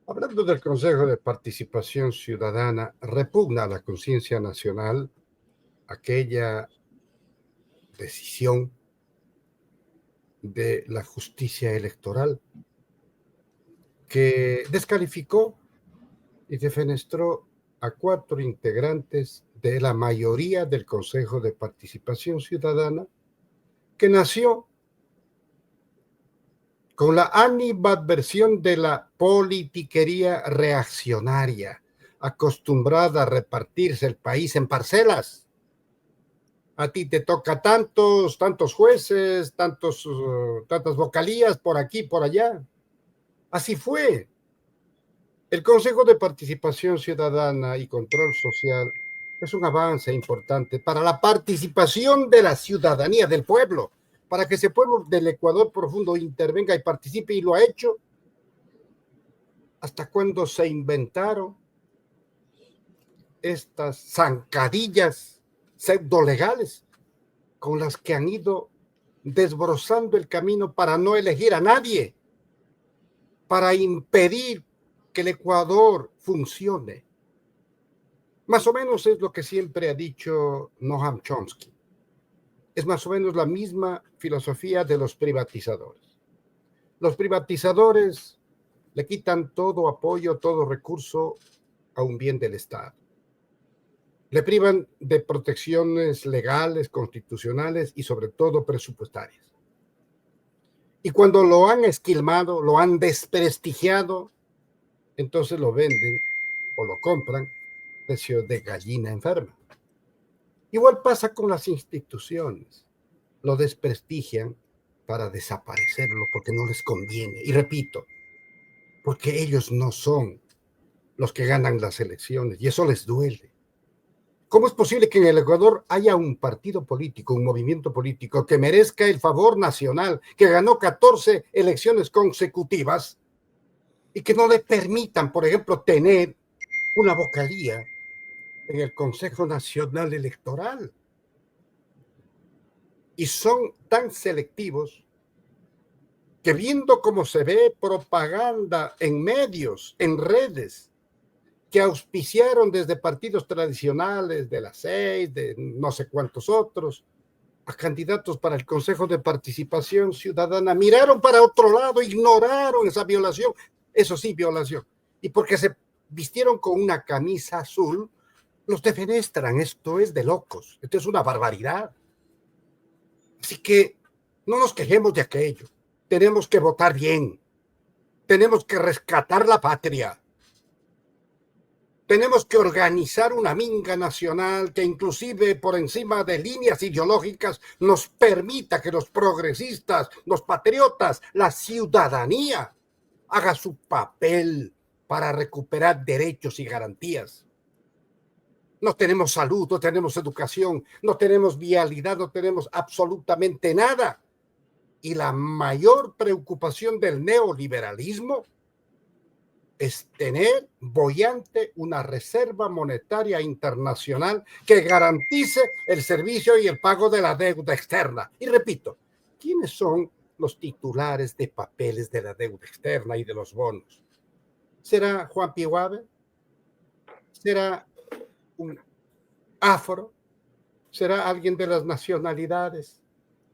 Hablando del Consejo de Participación Ciudadana, repugna a la conciencia nacional aquella decisión de la justicia electoral que descalificó y defenestró a 4 integrantes de la mayoría del Consejo de Participación Ciudadana, que nació con la animadversión de la politiquería reaccionaria, acostumbrada a repartirse el país en parcelas. A ti te toca tantos jueces, tantas vocalías por aquí, por allá. Así fue. El Consejo de Participación Ciudadana y Control Social es un avance importante para la participación de la ciudadanía, del pueblo, para que ese pueblo del Ecuador profundo intervenga y participe, y lo ha hecho. ¿Hasta cuándo se inventaron estas zancadillas pseudolegales con las que han ido desbrozando el camino para no elegir a nadie, para impedir que el Ecuador funcione? Más o menos es lo que siempre ha dicho Noam Chomsky. Es más o menos la misma filosofía de los privatizadores. Los privatizadores le quitan todo apoyo, todo recurso a un bien del Estado. Le privan de protecciones legales, constitucionales y sobre todo presupuestarias. Y cuando lo han esquilmado, lo han desprestigiado, entonces lo venden o lo compran a precio de gallina enferma. Igual pasa con las instituciones. Lo desprestigian para desaparecerlo porque no les conviene. Y repito, porque ellos no son los que ganan las elecciones y eso les duele. ¿Cómo es posible que en el Ecuador haya un partido político, un movimiento político que merezca el favor nacional, que ganó 14 elecciones consecutivas y que no le permitan, por ejemplo, tener una vocalía en el Consejo Nacional Electoral? Y son tan selectivos que, viendo cómo se ve propaganda en medios, en redes, que auspiciaron desde partidos tradicionales, de las 6, de no sé cuántos otros, a candidatos para el Consejo de Participación Ciudadana, miraron para otro lado, ignoraron esa violación, eso sí, violación. Y porque se vistieron con una camisa azul, los defenestran. Esto es de locos, esto es una barbaridad. Así que no nos quejemos de aquello. Tenemos que votar bien. Tenemos que rescatar la patria. Tenemos que organizar una minga nacional que, inclusive por encima de líneas ideológicas, nos permita que los progresistas, los patriotas, la ciudadanía haga su papel para recuperar derechos y garantías. No tenemos salud, no tenemos educación, no tenemos vialidad, no tenemos absolutamente nada. Y la mayor preocupación del neoliberalismo es tener boyante una reserva monetaria internacional que garantice el servicio y el pago de la deuda externa. Y repito, ¿quiénes son los titulares de papeles de la deuda externa y de los bonos? ¿Será Juan Pihuave? ¿Será un afro? ¿Será alguien de las nacionalidades?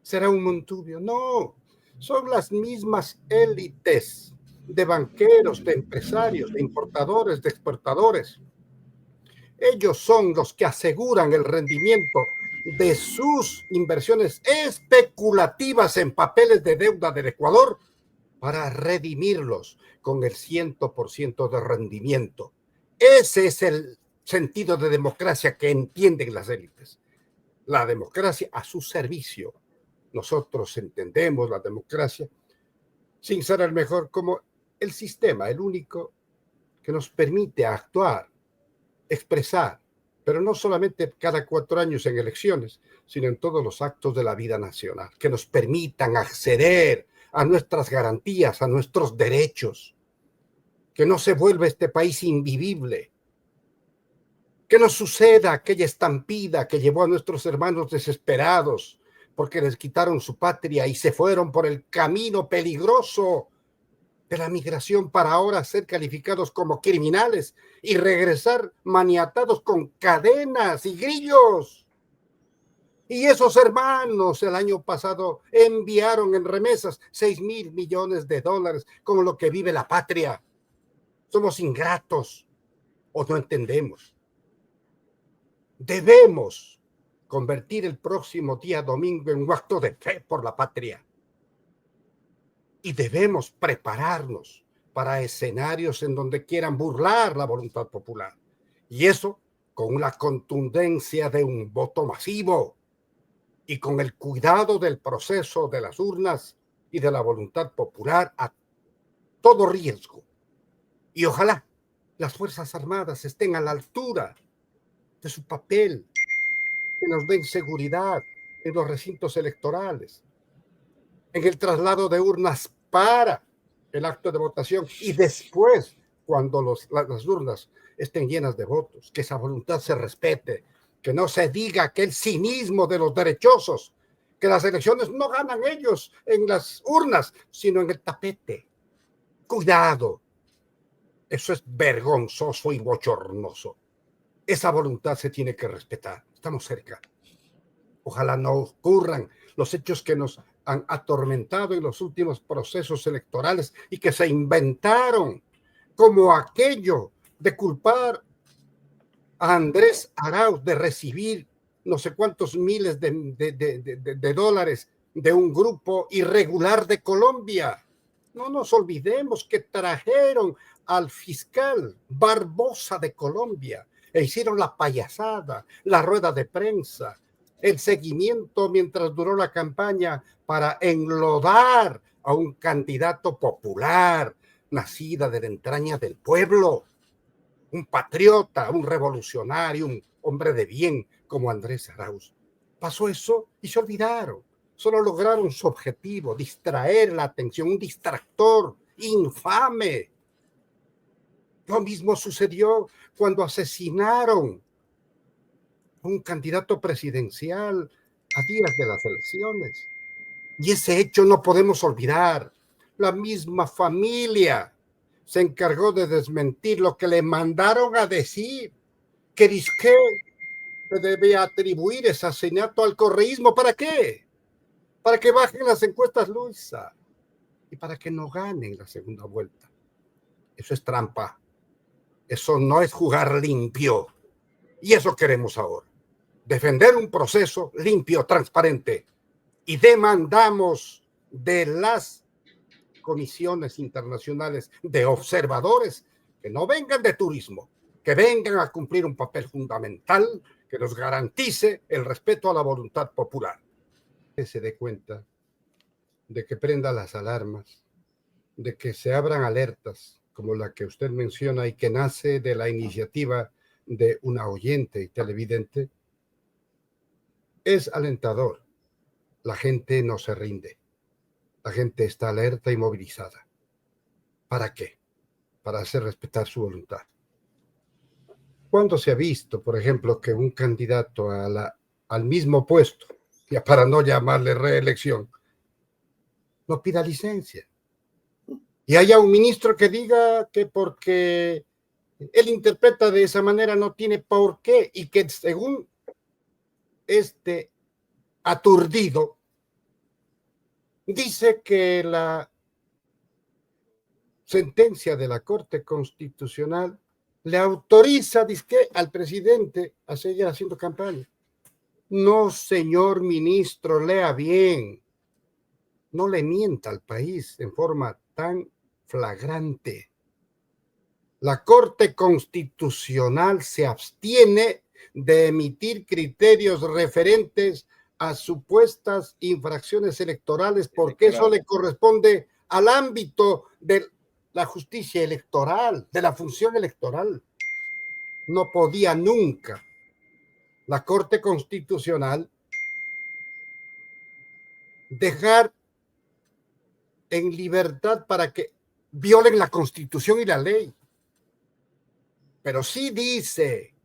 ¿Será un Montubio? No, son las mismas élites de banqueros, de empresarios, de importadores, de exportadores. Ellos son los que aseguran el rendimiento de sus inversiones especulativas en papeles de deuda del Ecuador para redimirlos con el 100% de rendimiento. Ese es el sentido de democracia que entienden las élites. La democracia a su servicio. Nosotros entendemos la democracia, sin ser el mejor, como el sistema, el único que nos permite actuar, expresar, pero no solamente cada 4 años en elecciones, sino en todos los actos de la vida nacional, que nos permitan acceder a nuestras garantías, a nuestros derechos, que no se vuelva este país invivible, que no suceda aquella estampida que llevó a nuestros hermanos desesperados porque les quitaron su patria y se fueron por el camino peligroso de la migración para ahora ser calificados como criminales y regresar maniatados con cadenas y grillos. Y esos hermanos el año pasado enviaron en remesas 6,000 millones de dólares con lo que vive la patria. Somos ingratos o no entendemos. Debemos convertir el próximo día domingo en un acto de fe por la patria. Y debemos prepararnos para escenarios en donde quieran burlar la voluntad popular. Y eso con la contundencia de un voto masivo y con el cuidado del proceso de las urnas y de la voluntad popular a todo riesgo. Y ojalá las Fuerzas Armadas estén a la altura de su papel, que nos den seguridad en los recintos electorales, en el traslado de urnas para el acto de votación y después, cuando las urnas estén llenas de votos, que esa voluntad se respete, que no se diga aquel cinismo de los derechosos, que las elecciones no ganan ellos en las urnas, sino en el tapete. Cuidado, eso es vergonzoso y bochornoso. Esa voluntad se tiene que respetar. Estamos cerca. Ojalá no ocurran los hechos que nos han atormentado en los últimos procesos electorales y que se inventaron, como aquello de culpar a Andrés Arauz de recibir no sé cuántos miles de dólares de un grupo irregular de Colombia. No nos olvidemos que trajeron al fiscal Barbosa de Colombia e hicieron la payasada, la rueda de prensa, el seguimiento mientras duró la campaña para enlodar a un candidato popular, nacida de la entraña del pueblo, un patriota, un revolucionario, un hombre de bien como Andrés Arauz. Pasó eso y se olvidaron. Solo lograron su objetivo, distraer la atención, un distractor infame. Lo mismo sucedió cuando asesinaron a un candidato presidencial a días de las elecciones. Y ese hecho no podemos olvidar. La misma familia se encargó de desmentir lo que le mandaron a decir, que dizque se debe atribuir ese asesinato al correísmo. ¿Para qué? Para que bajen las encuestas Luisa y para que no ganen la segunda vuelta. Eso es trampa. Eso no es jugar limpio. Y eso queremos ahora. Defender un proceso limpio, transparente. Y demandamos de las comisiones internacionales de observadores que no vengan de turismo, que vengan a cumplir un papel fundamental que nos garantice el respeto a la voluntad popular. Que se dé cuenta de que prenda las alarmas, de que se abran alertas como la que usted menciona y que nace de la iniciativa de una oyente y televidente, es alentador. La gente no se rinde. La gente está alerta y movilizada. ¿Para qué? Para hacer respetar su voluntad. ¿Cuándo se ha visto, por ejemplo, que un candidato al mismo puesto, ya para no llamarle reelección, no pida licencia? Y haya un ministro que diga que porque él interpreta de esa manera no tiene por qué, y que según este aturdido dice que la sentencia de la Corte Constitucional le autoriza, dizque, al presidente a seguir haciendo campaña. No, señor ministro, lea bien. No le mienta al país en forma tan flagrante. La Corte Constitucional se abstiene de emitir criterios referentes a supuestas infracciones electorales porque eso le corresponde al ámbito de la justicia electoral, de la función electoral. No podía nunca la Corte Constitucional dejar en libertad para que violen la Constitución y la ley. Pero sí dice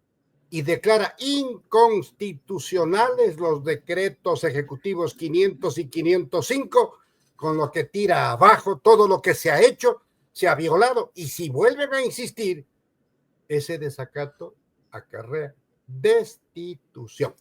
y declara inconstitucionales los decretos ejecutivos 500 y 505, con lo que tira abajo todo lo que se ha hecho se ha violado. Y si vuelven a insistir, ese desacato acarrea destitución.